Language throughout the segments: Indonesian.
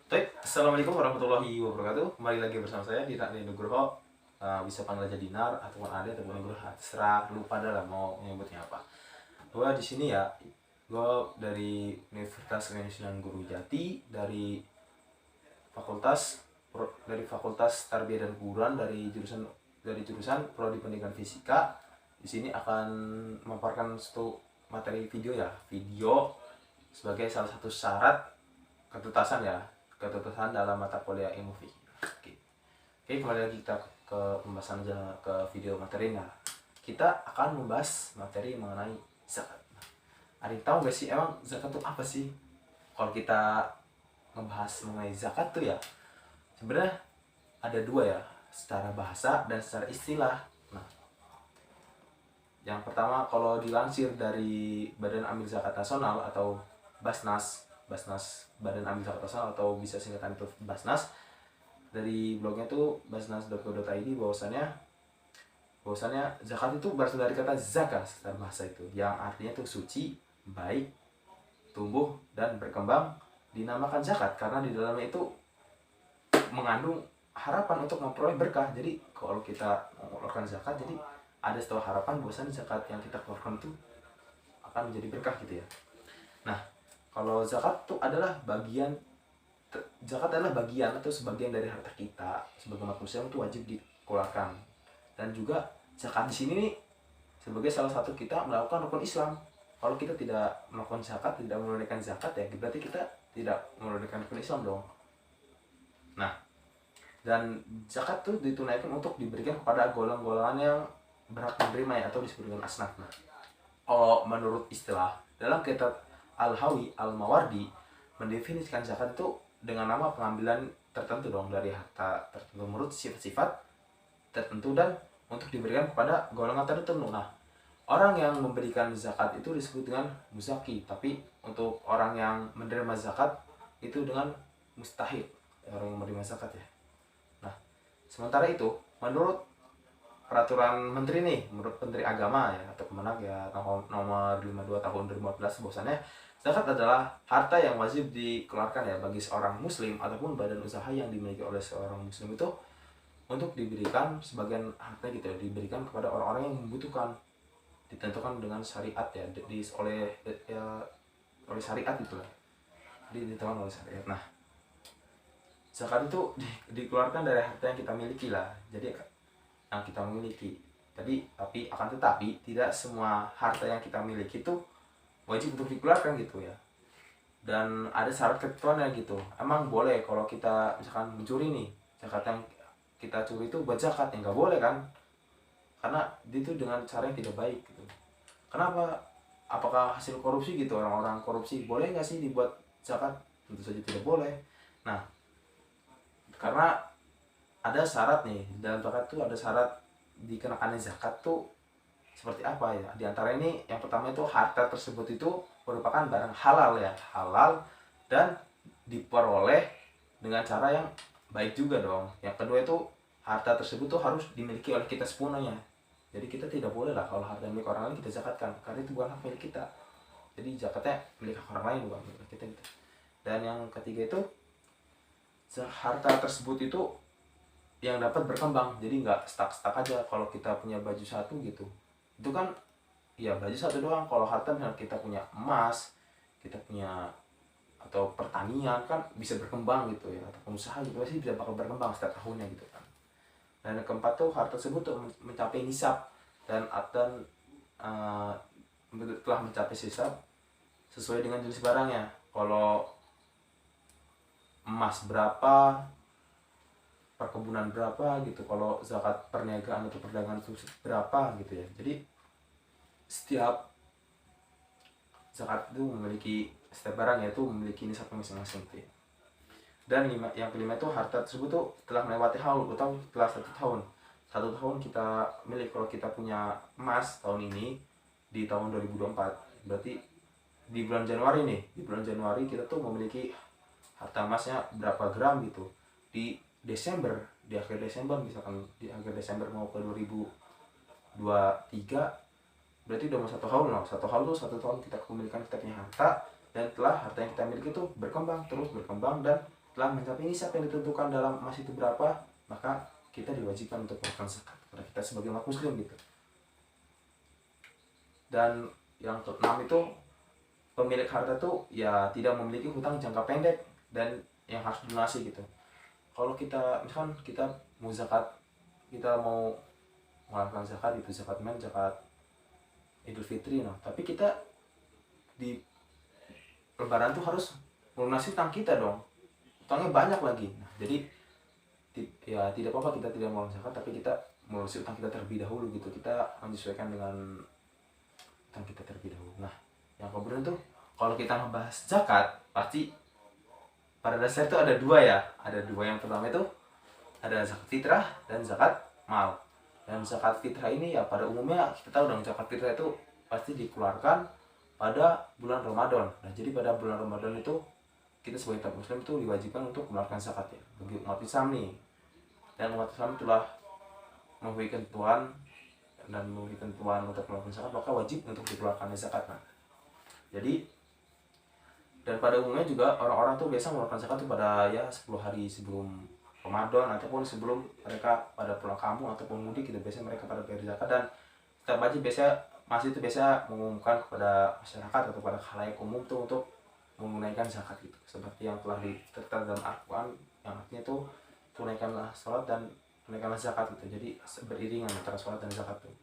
Baik, assalamualaikum warahmatullahi wabarakatuh. Kembali lagi bersama saya di Nugroho. Bisa panggil aja Dinar ataupun Ade ataupun Nugroho. Terserah, lupa dah lah mau nyebutnya apa. Gue di sini ya, gue dari Universitas Indonesia Guru Jati, dari Fakultas Tarbiyah dan Keguruan, dari jurusan Prodi Pendidikan Fisika. Di sini akan memaparkan satu materi video ya, video sebagai salah satu syarat ketuntasan ya, ketuntasan dalam mata kuliah ilmu fikih. Oke, kembali lagi kita ke pembahasan aja ke video materinya. Kita akan membahas materi mengenai zakat. Ada yang tahu gak sih emang zakat itu apa sih? Kalau kita ngebahas mengenai zakat tuh ya, sebenarnya ada dua ya, secara bahasa dan secara istilah. Nah, yang pertama kalau dilansir dari Badan Amil Zakat Nasional atau Basnas, Badan Amil Zakat Nasional atau bisa singkatan itu Basnas, dari blognya tuh basnas.go.id, bahwasannya zakat itu berasal dari kata zakat secara bahasa itu, yang artinya tuh suci, baik, tumbuh dan berkembang, dinamakan zakat karena di dalamnya itu mengandung harapan untuk memperoleh berkah. Jadi kalau kita mengeluarkan zakat, jadi ada sebuah harapan bahwasannya zakat yang kita keluarkan itu akan menjadi berkah gitu ya. Nah, kalau zakat adalah bagian atau sebagian dari harta kita sebagai umat muslim itu wajib dikeluarkan. Dan juga zakat di sini nih sebagai salah satu kita melakukan rukun Islam. Kalau kita tidak melakukan zakat, tidak menunaikan zakat ya berarti kita tidak menunaikan rukun Islam dong. Nah, dan zakat tuh ditunaikan untuk diberikan kepada golongan-golongan yang berhak menerima ya, atau disebut dengan asnaf. Nah, kalau menurut istilah dalam kitab Al-Hawi Al-Mawardi mendefinisikan zakat itu dengan nama pengambilan tertentu dong dari harta tertentu menurut sifat-sifat tertentu dan untuk diberikan kepada golongan tertentu. Nah, orang yang memberikan zakat itu disebut dengan muzaki, tapi untuk orang yang menerima zakat itu dengan mustahik, orang yang menerima zakat ya. Nah, sementara itu menurut peraturan menteri nih, menurut Menteri Agama ya atau Kemenak ya nomor 52 tahun 2014, bahwasannya zakat adalah harta yang wajib dikeluarkan ya bagi seorang muslim ataupun badan usaha yang dimiliki oleh seorang muslim itu untuk diberikan sebagian harta gitu ya, diberikan kepada orang-orang yang membutuhkan, ditentukan dengan syariat ya, oleh syariat itu lah, jadi ditentukan oleh syariat. Nah, zakat itu dikeluarkan dari harta yang kita miliki lah, jadi yang kita miliki tapi akan tetapi tidak semua harta yang kita miliki itu wajib untuk dikeluarkan gitu ya, dan ada syarat ketentuannya gitu. Emang boleh kalau kita misalkan mencuri nih, zakat yang kita curi itu buat zakat ya nggak boleh kan, karena itu dengan cara yang tidak baik gitu. Kenapa? Apakah hasil korupsi gitu, orang-orang korupsi boleh nggak sih dibuat zakat? Tentu saja tidak boleh. Nah, karena ada syarat nih dalam zakat tuh, ada syarat dikenakannya zakat tuh seperti apa ya. Di antara ini yang pertama itu harta tersebut itu merupakan barang halal ya, halal dan diperoleh dengan cara yang baik juga dong. Yang kedua itu harta tersebut tuh harus dimiliki oleh kita sepenuhnya. Jadi kita tidak boleh lah kalau harta milik orang lain kita zakatkan, karena itu bukan hak milik kita. Jadi zakatnya milik orang lain, bukan milik kita gitu. Dan yang ketiga itu harta tersebut itu yang dapat berkembang, jadi nggak stuck aja. Kalau kita punya baju satu gitu, itu kan ya baju satu doang. Kalau harta misalnya kita punya emas, kita punya atau pertanian kan bisa berkembang gitu ya, atau pengusaha gitu pasti bisa bakal berkembang setiap tahunnya gitu kan. Dan yang keempat tuh harta tersebut tuh mencapai nisab dan telah mencapai nisab sesuai dengan jenis barangnya. Kalau emas berapa, perkebunan berapa gitu, kalau zakat perniagaan atau perdagangan itu berapa gitu ya. Jadi setiap zakat itu setiap barang ya itu memiliki nisab masing-masing gitu ya. Dan yang kelima itu harta tersebut tuh telah melewati haul atau telah 1 tahun kita milik. Kalau kita punya emas tahun ini di tahun 2024, berarti di bulan Januari kita tuh memiliki harta emasnya berapa gram gitu. Di akhir Desember misalkan, di akhir Desember mau ke 2023, berarti udah mau 1 tahun loh. 1 tahun tuh 1 tahun kita kepemilikan, kita punya harta, dan telah harta yang kita miliki itu berkembang dan telah mencapai nisab yang ditentukan dalam emas itu berapa, maka kita diwajibkan untuk mengeluarkan zakat karena kita sebagai umat muslim gitu. Dan yang keenam itu pemilik harta tuh ya tidak memiliki hutang jangka pendek dan yang harus dilunasi gitu. Kalau kita misalkan kita mau zakat, kita mau mengeluarkan zakat itu zakat mal, zakat Idul Fitri, nah tapi kita di Lebaran tuh harus melunasi hutang kita dong, hutangnya banyak lagi. Nah, jadi ya tidak apa-apa kita tidak mau zakat, tapi kita melunasi hutang kita terlebih dahulu gitu. Kita menyesuaikan dengan hutang kita terlebih dahulu. Nah, yang kemudian tuh kalau kita membahas zakat, pasti pada dasar itu ada dua ya. Ada dua, yang pertama itu ada zakat fitrah dan zakat mal. Dan zakat fitrah ini ya pada umumnya kita tahu dong, zakat fitrah itu pasti dikeluarkan pada bulan Ramadan. Nah, jadi pada bulan Ramadan itu kita sebagai umat muslim itu diwajibkan untuk mengeluarkan zakat ya. Bagi umat Islam nih, dan umat Islam telah memiliki ketentuan untuk melakukan zakat, maka wajib untuk dikeluarkan zakat. Nah, jadi dan pada umumnya juga orang-orang tuh biasa mengeluarkan zakat tuh pada ya 10 hari sebelum Ramadan ataupun sebelum mereka pada pulang kampung ataupun mudik gitu. Biasanya mereka pada bayar zakat, dan setiap wajib masih itu biasa mengumumkan kepada masyarakat atau pada khalayak umum tuh untuk menunaikan zakat gitu, seperti yang telah ditertera dalam Al-Quran, yang artinya tuh tunaikanlah sholat dan tunaikanlah zakat gitu. Jadi beriringan antara sholat dan zakat tuh.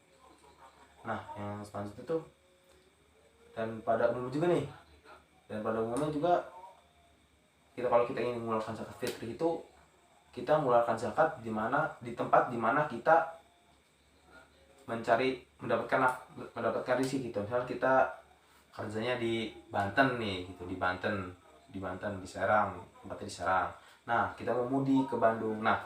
Nah, yang selanjutnya tuh dan pada umumnya juga kalau kita ingin mengeluarkan zakat fitri itu kita mengeluarkan zakat di tempat dimana kita mendapatkan rezeki gitu. Misalnya kita kerjanya di Banten nih gitu, di Banten di Serang, tempatnya di Serang. Nah, kita mau mudik ke Bandung. Nah,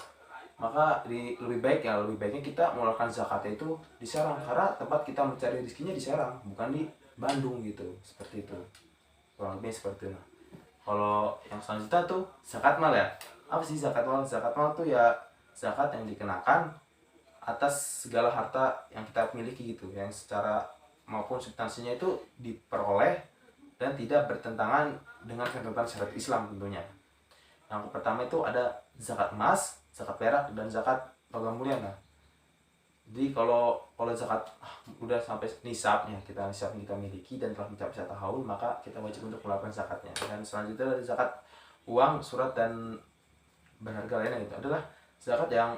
maka lebih baiknya kita mengeluarkan zakatnya itu di Serang, karena tempat kita mencari rezekinya di Serang, bukan di Bandung gitu. Seperti itu, kurang lebih seperti itu. Nah, kalau yang selanjutnya tuh zakat mal ya. Apa sih zakat mal? Zakat mal tuh ya zakat yang dikenakan atas segala harta yang kita miliki gitu, yang secara maupun substansinya itu diperoleh dan tidak bertentangan dengan ketentuan syariat Islam tentunya. Yang pertama itu ada zakat emas, zakat perak, dan zakat logam mulia. Nah, jadi kalau zakat udah sampai nisabnya kita miliki dan telah mencapai 1 haul, maka kita wajib untuk melakukan zakatnya. Dan selanjutnya ada zakat uang, surat, dan berharga lainnya. Itu adalah zakat yang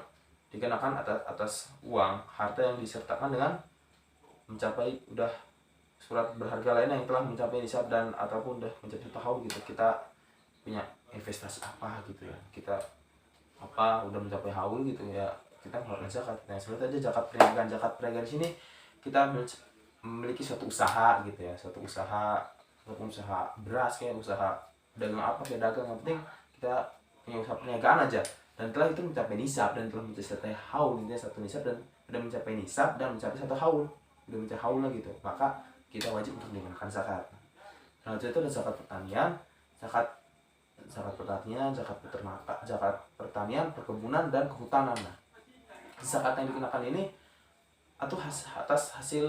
dikenakan atas uang, harta yang disertakan dengan mencapai udah surat berharga lainnya yang telah mencapai nisab dan ataupun udah mencapai 1 haul gitu. Kita punya investasi apa gitu ya, kita udah mencapai haul gitu ya, kita mengeluarkan zakat. Nah, sebut aja zakat perniagaan di sini kita memiliki suatu usaha gitu ya, suatu usaha ataupun usaha beras kayak usaha dagang apa kayak dagang, yang penting kita punya usaha perniagaan aja dan telah itu mencapai nisab dan telah mencapai haul, intinya 1 nisab dan udah mencapai nisab dan mencapai 1 haul, udah mencapai haul gitu, maka kita wajib untuk dikenakan zakat. Nah, itu ada zakat pertanian, zakat peternakan, zakat pertanian, perkebunan, dan kehutanan. Nah, zakat yang dikenakan ini atau atas hasil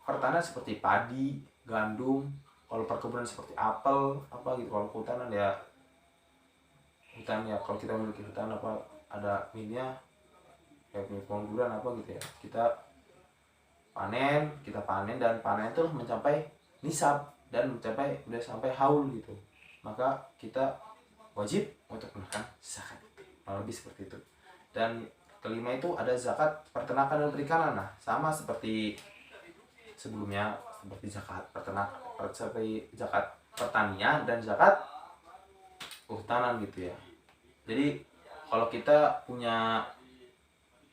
pertanian seperti padi, gandum, kalau perkebunan seperti apel apa gitu, kalau kehutanan ya hutan ya, kalau kita memiliki hutan apa ada minyak kayak punya pohon durian apa gitu ya, kita panen dan panen itu mencapai nisab dan mencapai udah sampai haul gitu, maka kita wajib untuk mengenakan zakat, lebih seperti itu. Dan kelima itu ada zakat peternakan dan perikanan. Nah, sama seperti sebelumnya, seperti zakat peternak, seperti zakat pertanian dan zakat kehutanan gitu ya. Jadi kalau kita punya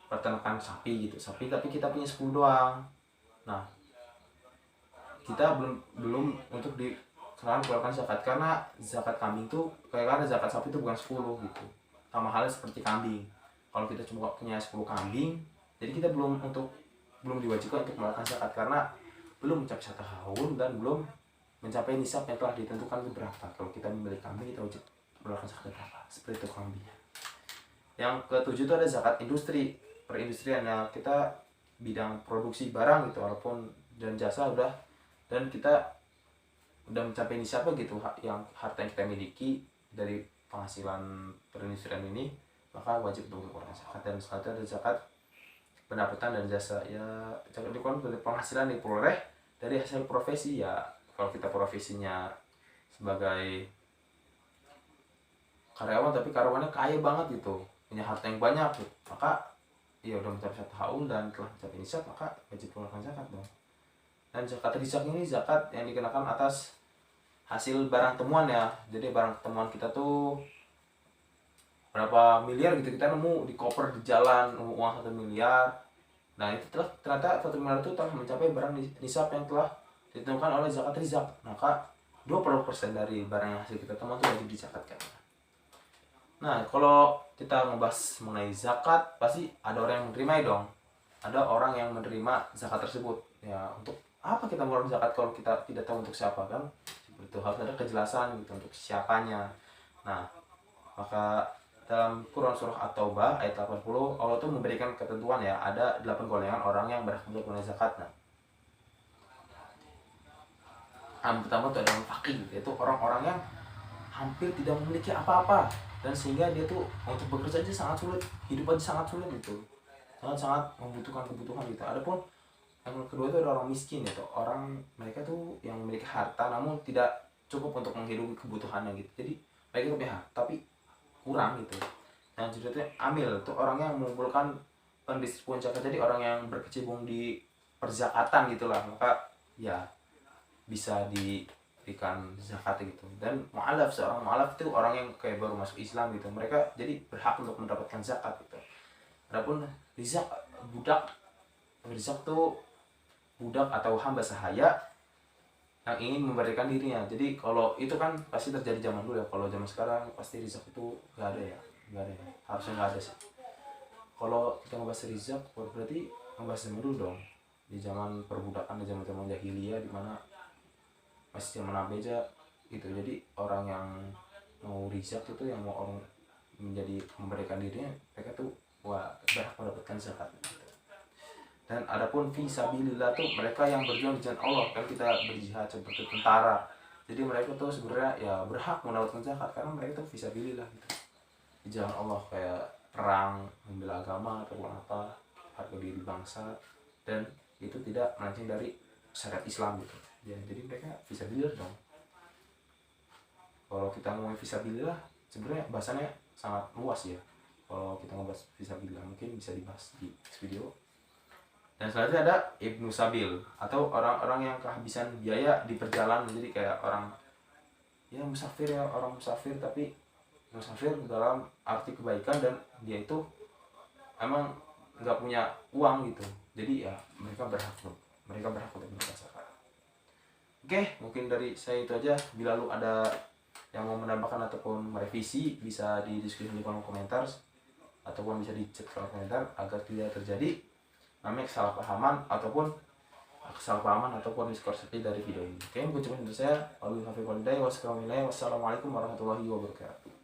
peternakan sapi tapi kita punya 10 doang, nah kita belum untuk keluarkan zakat, karena zakat kambing tuh karena zakat sapi itu bukan 10 gitu, sama halnya seperti kambing. Kalau kita cuma punya 10 kambing, jadi kita belum diwajibkan untuk melakukan zakat karena belum mencapai 1 haul dan belum mencapai nisab yang telah ditentukan itu berapa. Kalau kita memiliki kambing, kita wajib melakukan zakat berapa, seperti itu kambing. Yang ke-7 itu ada zakat industri, perindustrian. Ya, kita bidang produksi barang gitu, walaupun dan jasa dan kita udah mencapai nisabnya gitu, yang harta yang kita miliki dari penghasilan perindustrian ini, maka wajib untuk mengeluarkan zakat. Dan selanjutnya ada zakat pendapatan dan jasa. Ya, zakat itu kan penghasilan diperoleh dari hasil profesi. Ya kalau kita profesinya sebagai karyawan tapi karyawannya kaya banget gitu, punya harta yang banyak gitu, maka ya udah mencapai 1 tahun dan telah mencapai nisab, maka wajib mengeluarkan zakat dong. Dan zakat risak ini zakat yang dikenakan atas hasil barang temuan ya. Jadi barang temuan kita tuh berapa miliar gitu, kita nemu di koper di jalan uang 1 miliar. Nah itu telah ternyata 1 miliar itu telah mencapai barang nisab yang telah ditentukan oleh zakat rizak, maka 20% dari barang yang hasil kita temuan itu wajib dizakatkan. Nah kalau kita ngebahas mengenai zakat, pasti ada orang yang menerima dong. Ada orang yang menerima zakat tersebut. Ya untuk apa kita mengeluarkan zakat kalau kita tidak tahu untuk siapa kan? Itu harus ada kejelasan gitu untuk siapanya. Nah maka dalam Quran surah At-Taubah ayat 80, Allah tuh memberikan ketentuan ya, ada 8 golongan orang yang berhak untuk menunaikan zakat. Nah, yang pertama itu ada orang fakir, yaitu orang-orang yang hampir tidak memiliki apa-apa, dan sehingga dia tuh untuk bekerja aja sangat sulit, hidup aja sangat sulit gitu, sangat membutuhkan kebutuhan gitu. Adapun yang kedua itu ada orang miskin, yaitu orang mereka tuh yang memiliki harta namun tidak cukup untuk menghidupi kebutuhannya gitu. Jadi mereka punya harta tapi kurang gitu. Yang kedua itu amil, itu orang yang mengumpulkan pendistribusian zakat, jadi orang yang berkecimpung di perzakatan gitulah, maka ya bisa diberikan zakat gitu. Dan mu'alaf, seorang mu'alaf itu orang yang kayak baru masuk Islam gitu, mereka jadi berhak untuk mendapatkan zakat gitu. Adapun rizak, budak, rizak tuh budak atau hamba sahaya yang ingin memberikan dirinya. Jadi kalau itu kan pasti terjadi zaman dulu ya. Kalau zaman sekarang pasti rizak itu nggak ada ya, nggak ada ya. Harusnya nggak ada sih. Kalau kita ngebahas rizak berarti ngebahas zaman dulu dong, di zaman perbudakan, di zaman jahiliyah, di mana masih zaman abeja gitu. Jadi orang yang mau rizak itu yang mau orang menjadi memberikan dirinya, mereka tuh wah berhak mendapatkan zakat gitu. Dan adapun fisabilillah tuh mereka yang berjuang di jalan Allah, kan kita berjihad seperti tentara, jadi mereka tuh sebenarnya ya berhak mendapatkan zakat karena mereka tuh fisabilillah gitu, di jalan Allah, kayak perang membela agama ataupun apa, harga diri bangsa, dan itu tidak melenceng dari syariat Islam gitu ya. Jadi mereka fisabilillah dong. Kalau kita ngomongin fisabilillah sebenarnya bahasannya sangat luas ya. Kalau kita ngebahas fisabilillah mungkin bisa dibahas di next video. Dan selanjutnya ada Ibnu Sabil, atau orang-orang yang kehabisan biaya di perjalanan. Jadi kayak orang ya musafir ya, orang musafir, tapi musafir dalam arti kebaikan, dan dia itu emang nggak punya uang gitu. Jadi ya mereka berhak untuk mendapat zakat. Oke, mungkin dari saya itu aja. Bila lu ada yang mau menambahkan ataupun merevisi, bisa didiskusi di kolom komentar ataupun bisa di chat kolom komentar agar tidak terjadi namanya kesalahpahaman ataupun mispersepsi dari video ini. Oke, mungkin cuma dari saya. Wassalamualaikum warahmatullahi wabarakatuh.